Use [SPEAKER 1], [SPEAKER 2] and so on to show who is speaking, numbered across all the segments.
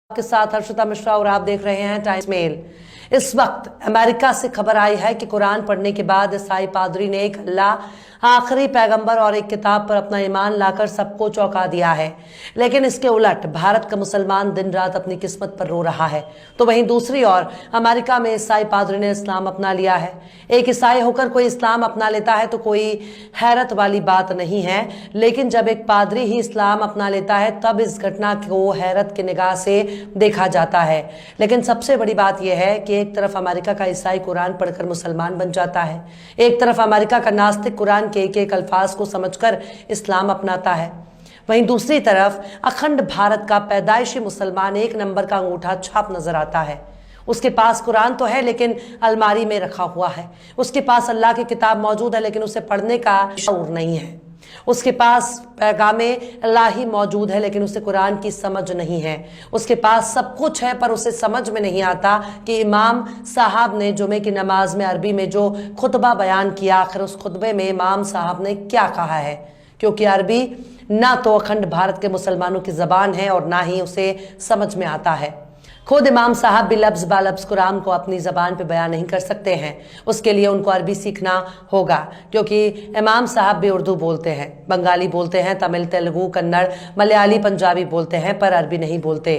[SPEAKER 1] के साथ हर्षिता मिश्रा और आप देख रहे हैं टाइम्स मेल। इस वक्त अमेरिका से खबर आई है कि कुरान पढ़ने के बाद ईसाई पादरी ने एक अल्लाह, आखिरी पैगंबर और एक किताब पर अपना ईमान लाकर सबको चौंका दिया है। लेकिन इसके उलट भारत का मुसलमान दिन रात अपनी किस्मत पर रो रहा है। तो वहीं दूसरी ओर अमेरिका में ईसाई पादरी ने इस्लाम अपना लिया है। एक ईसाई होकर कोई इस्लाम अपना लेता है तो कोई हैरत वाली बात नहीं है, लेकिन जब एक पादरी ही इस्लाम अपना लेता है तब इस घटना को हैरत की निगाह से देखा जाता है। लेकिन सबसे बड़ी बात यह है कि एक तरफ अमेरिका का ईसाई कुरान पढ़कर मुसलमान बन जाता है, एक तरफ अमेरिका का नास्तिक कुरान के एक अल्फाज को समझकर इस्लाम अपनाता है। वहीं दूसरी तरफ अखंड भारत का पैदाइशी मुसलमान एक नंबर का अंगूठा छाप नजर आता है। उसके पास कुरान तो है लेकिन अलमारी में रखा हुआ है। उसके पास अल्लाह की किताब मौजूद है लेकिन उसे पढ़ने का शऊर नहीं है। उसके पास पैगामे इलाही मौजूद है लेकिन उसे कुरान की समझ नहीं है। उसके पास सब कुछ है पर उसे समझ में नहीं आता कि इमाम साहब ने जुमे की नमाज में अरबी में जो खुतबा बयान किया, आखिर उस खुतबे में इमाम साहब ने क्या कहा है, क्योंकि अरबी ना तो अखंड भारत के मुसलमानों की जबान है और ना ही उसे समझ में आता है। खुद इमाम साहब भी लफ्ज बालफ्ज कुरान को अपनी जबान पे बयान नहीं कर सकते हैं। उसके लिए उनको अरबी सीखना होगा, क्योंकि इमाम साहब भी उर्दू बोलते हैं, बंगाली बोलते हैं, तमिल, तेलुगु, कन्नड़, मलयाली, पंजाबी बोलते हैं पर अरबी नहीं बोलते।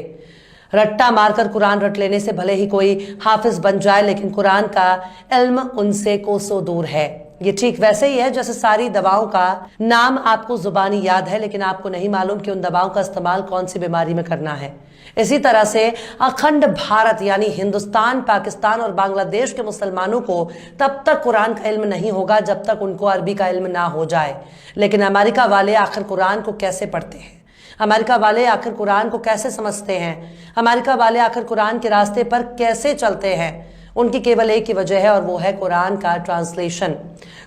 [SPEAKER 1] रट्टा मारकर कुरान रट लेने से भले ही कोई हाफिज बन जाए लेकिन कुरान का इल्म उनसे कोसों दूर है। ये ठीक वैसे ही है जैसे सारी दवाओं का नाम आपको जुबानी याद है लेकिन आपको नहीं मालूम कि उन दवाओं का इस्तेमाल कौन सी बीमारी में करना है। इसी तरह से अखंड भारत यानी हिंदुस्तान, पाकिस्तान और बांग्लादेश के मुसलमानों को तब तक कुरान का इल्म नहीं होगा जब तक उनको अरबी का इल्म ना हो जाए। लेकिन अमेरिका वाले आखिर कुरान को कैसे पढ़ते हैं? अमेरिका वाले आखिर कुरान को कैसे समझते हैं? अमेरिका वाले आखिर कुरान के रास्ते पर कैसे चलते हैं? उनकी केवल एक ही वजह है और वो है कुरान का ट्रांसलेशन।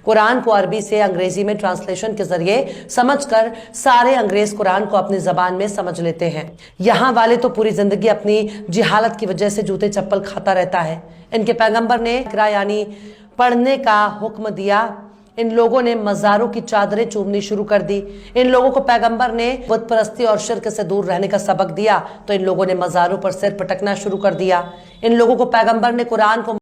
[SPEAKER 1] कुरान को अरबी से अंग्रेजी में ट्रांसलेशन के जरिए समझकर सारे अंग्रेज कुरान को अपनी जबान में समझ लेते हैं। यहाँ वाले तो पूरी जिंदगी अपनी जिहालत की वजह से जूते चप्पल खाता रहता है। इनके पैगंबर ने इकरा यानी पढ़ने का हुक्म दिया, इन लोगों ने मज़ारों की चादरें चूमनी शुरू कर दी। इन लोगों को पैगंबर ने बुत परस्ती और शिर्क से दूर रहने का सबक दिया तो इन लोगों ने मज़ारों पर सिर पटकना शुरू कर दिया। इन लोगों को पैगंबर ने कुरान को